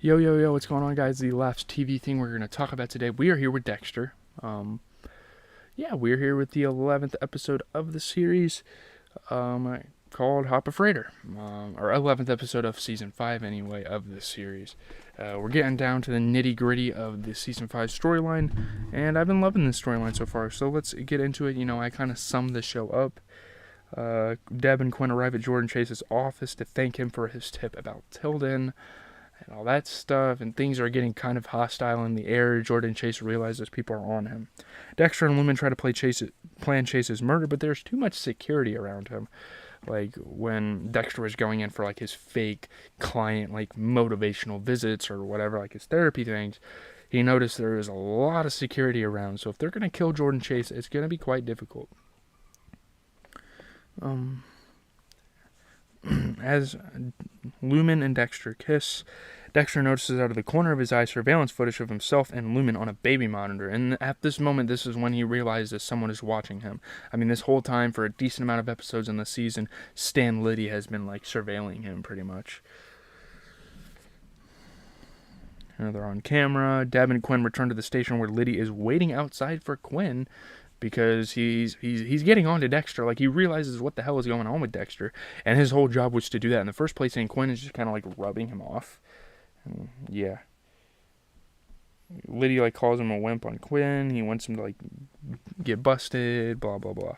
Yo, yo, yo, what's going on, guys? The last TV thing we're going to talk about today. We are here with Dexter. Yeah, we're here with the 11th episode of the series called Hop a Freighter. Or 11th episode of season 5, anyway, of this series. We're getting down to the nitty gritty of the season 5 storyline, and I've been loving this storyline so far, so let's get into it. I kind of summed the show up. Deb and Quinn arrive at Jordan Chase's office to thank him for his tip about Tilden and all that stuff, and things are getting kind of hostile in the air. Jordan Chase realizes people are on him. Dexter and Lumen try to plan Chase's murder, but there's too much security around him. Like when Dexter was going in for like his fake client, like motivational visits or whatever, like his therapy things, he noticed there is a lot of security around. So if they're gonna kill Jordan Chase, it's gonna be quite difficult. As Lumen and Dexter kiss, Dexter notices out of the corner of his eye surveillance footage of himself and Lumen on a baby monitor, and at this moment, this is when he realizes someone is watching him. I mean, this whole time, for a decent amount of episodes in the season, Stan Liddy has been, like, surveilling him, pretty much. They're on camera. Deb and Quinn return to the station where Liddy is waiting outside for Quinn, because he's getting on to Dexter. Like, he realizes what the hell is going on with Dexter, and his whole job was to do that in the first place, and Quinn is just kind of like rubbing him off. And yeah, Liddy like calls him a wimp on Quinn. He wants him to like get busted, blah blah blah.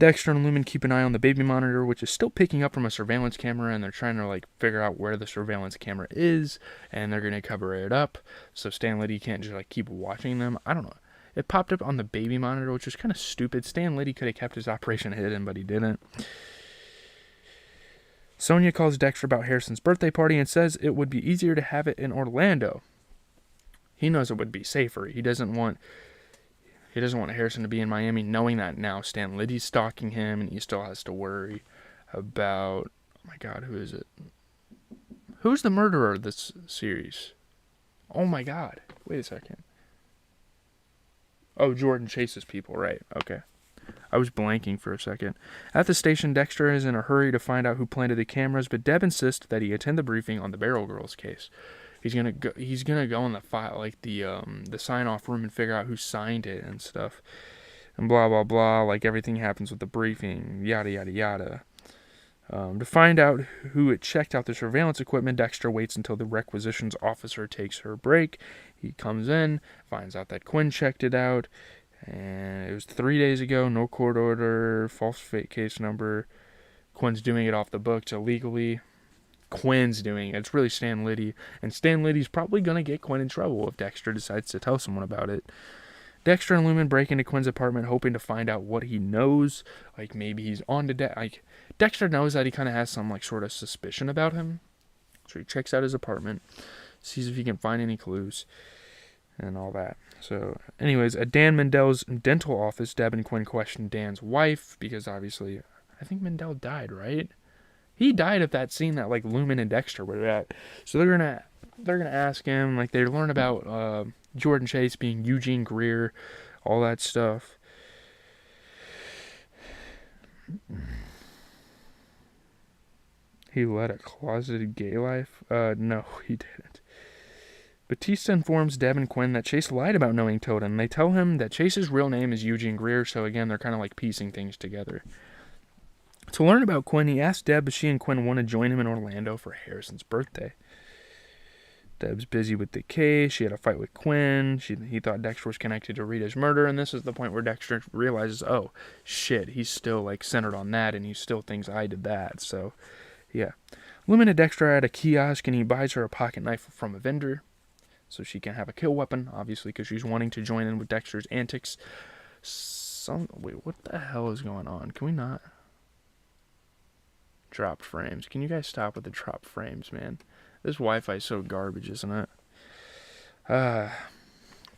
Dexter and Lumen keep an eye on the baby monitor, which is still picking up from a surveillance camera, and they're trying to like figure out where the surveillance camera is, and they're gonna cover it up so Stan Liddy can't just like keep watching them. I don't know. It popped up on the baby monitor, which was kind of stupid. Stan Liddy could have kept his operation hidden, but he didn't. Sonia calls Dexter about Harrison's birthday party and says it would be easier to have it in Orlando. He knows it would be safer. He doesn't want Harrison to be in Miami, knowing that now Stan Liddy's stalking him, and he still has to worry about, oh my god, who is it? Who's the murderer of this series? Oh my god. Wait a second. Oh, Jordan Chase's people, right. Okay. I was blanking for a second. At the station, Dexter is in a hurry to find out who planted the cameras, but Deb insists that he attend the briefing on the Barrel Girls case. He's gonna go in the file, like the sign-off room, and figure out who signed it and stuff, and blah blah blah. Like everything happens with the briefing, yada yada yada. To find out who had checked out the surveillance equipment, Dexter waits until the requisitions officer takes her break. He comes in, finds out that Quinn checked it out, and it was 3 days ago, no court order, false fake case number. Quinn's doing it off the books illegally. Quinn's doing it. It's really Stan Liddy, and Stan Liddy's probably going to get Quinn in trouble if Dexter decides to tell someone about it. Dexter and Lumen break into Quinn's apartment, hoping to find out what he knows. Like, maybe he's on to like, Dexter knows that he kind of has some, like, sort of suspicion about him. So he checks out his apartment, sees if he can find any clues, and all that. So, anyways, at Dan Mendel's dental office, Deb and Quinn question Dan's wife, because obviously, I think Mendel died, right? He died of that scene that, like, Lumen and Dexter were at. So they're gonna ask him, like, they learn about Jordan Chase being Eugene Greer, all that stuff. He led a closeted gay life? No, he didn't. Batista informs Deb and Quinn that Chase lied about knowing Tilden. They tell him that Chase's real name is Eugene Greer, so again, they're kind of like piecing things together. To learn about Quinn, he asks Deb if she and Quinn want to join him in Orlando for Harrison's birthday. Deb's busy with the case. She had a fight with Quinn. He thought Dexter was connected to Rita's murder, and this is the point where Dexter realizes, oh, shit, he's still, like, centered on that, and he still thinks I did that, so, yeah. Lumen and Dexter are at a kiosk, and he buys her a pocket knife from a vendor, so she can have a kill weapon, obviously, because she's wanting to join in with Dexter's antics. Wait, what the hell is going on? Can we not? Dropped frames. Can you guys stop with the dropped frames, man? This Wi-Fi is so garbage, isn't it?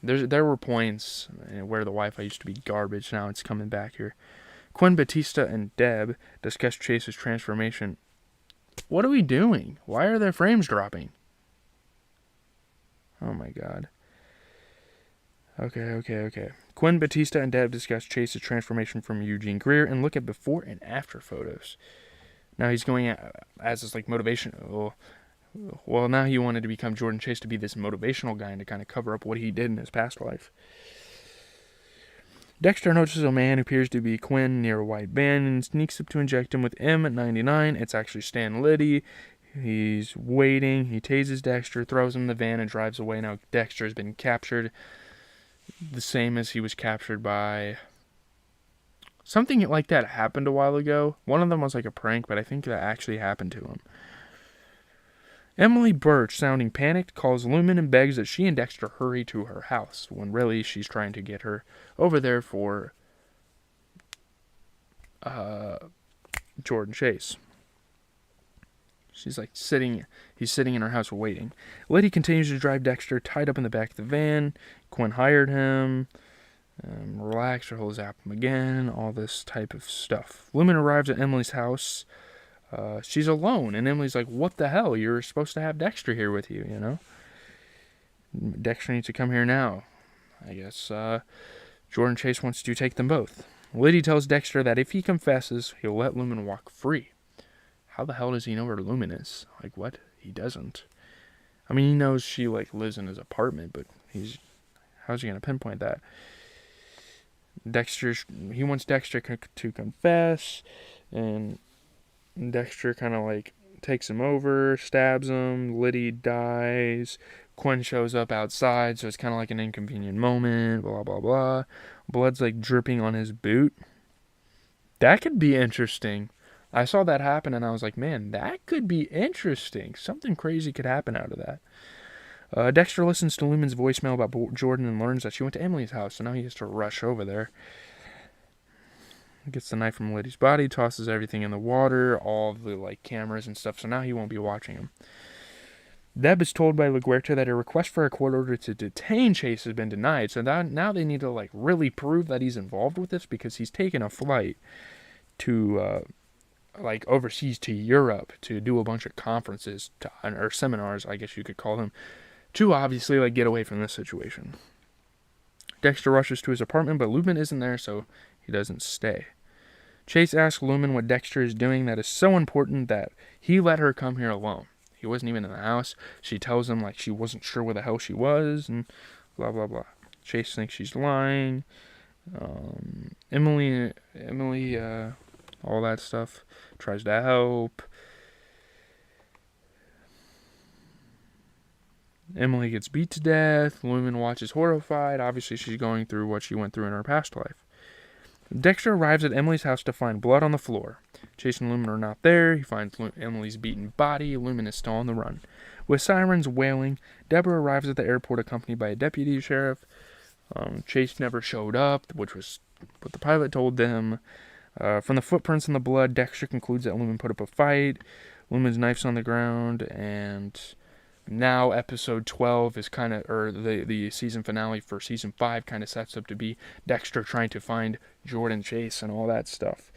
There were points where the Wi-Fi used to be garbage. Now it's coming back here. Quinn, Batista, and Deb discuss Chase's transformation. What are we doing? Why are their frames dropping? Oh my god. Okay. Quinn, Batista, and Deb discuss Chase's transformation from Eugene Greer and look at before and after photos. Now he's going as this like motivation. Well, now he wanted to become Jordan Chase to be this motivational guy and to kind of cover up what he did in his past life. Dexter notices a man who appears to be Quinn near a white van and sneaks up to inject him with M99. It's actually Stan Liddy. He's waiting. He tases Dexter, throws him in the van, and drives away. Now Dexter has been captured, the same as he was captured by... Something like that happened a while ago. One of them was like a prank, but I think that actually happened to him. Emily Birch, sounding panicked, calls Lumen and begs that she and Dexter hurry to her house, when really she's trying to get her over there for Jordan Chase. He's sitting in her house waiting. Liddy continues to drive Dexter tied up in the back of the van. Quinn hired him. Relax or he'll zap him again. All this type of stuff. Lumen arrives at Emily's house. She's alone, and Emily's like, what the hell? You're supposed to have Dexter here with you, you know? Dexter needs to come here now. I guess Jordan Chase wants to take them both. Liddy tells Dexter that if he confesses, he'll let Lumen walk free. How the hell does he know where Lumen is? Like, what? He doesn't. I mean, he knows she, lives in his apartment, but how's he going to pinpoint that? He wants Dexter to confess, and Dexter kind of, takes him over, stabs him, Liddy dies, Quinn shows up outside, so it's kind of like an inconvenient moment, blah, blah, blah. Blood's, dripping on his boot. That could be interesting. I saw that happen, and I was like, man, that could be interesting. Something crazy could happen out of that. Dexter listens to Lumen's voicemail about Jordan and learns that she went to Emily's house, so now he has to rush over there. He gets the knife from Liddy's body, tosses everything in the water, all of the, cameras and stuff, so now he won't be watching him. Deb is told by LaGuerta that a request for a court order to detain Chase has been denied, so now they need to, really prove that he's involved with this, because he's taken a flight to... overseas to Europe to do a bunch of conferences or seminars, I guess you could call them, to obviously get away from this situation. Dexter rushes to his apartment, but Lumen isn't there, so he doesn't stay. Chase asks Lumen what Dexter is doing that is so important that he let her come here alone. He wasn't even in the house. She tells him she wasn't sure where the hell she was, and blah, blah, blah. Chase thinks she's lying. Emily, all that stuff, tries to help. Emily gets beat to death. Lumen watches horrified. Obviously, she's going through what she went through in her past life. Dexter arrives at Emily's house to find blood on the floor. Chase and Lumen are not there. He finds Emily's beaten body. Lumen is still on the run. With sirens wailing, Deborah arrives at the airport accompanied by a deputy sheriff. Chase never showed up, which was what the pilot told them. From the footprints and the blood, Dexter concludes that Lumen put up a fight. Lumen's knife's on the ground, and now episode 12 is the season finale for season 5 kind of sets up to be Dexter trying to find Jordan Chase and all that stuff.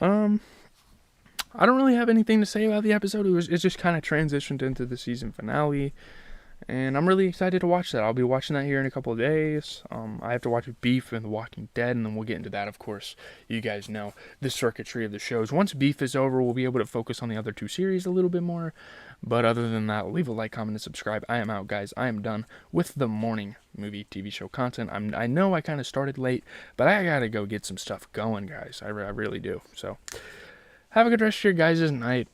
I don't really have anything to say about the episode. It just kind of transitioned into the season finale. And I'm really excited to watch that. I'll be watching that here in a couple of days. I have to watch Beef and The Walking Dead, and then we'll get into that, of course. You guys know the circuitry of the shows. Once Beef is over, we'll be able to focus on the other 2 series a little bit more. But other than that, leave a like, comment, and subscribe. I am out, guys. I am done with the morning movie TV show content. I know I kind of started late, but I gotta go get some stuff going, guys. I really do. So, have a good rest of your guys' night.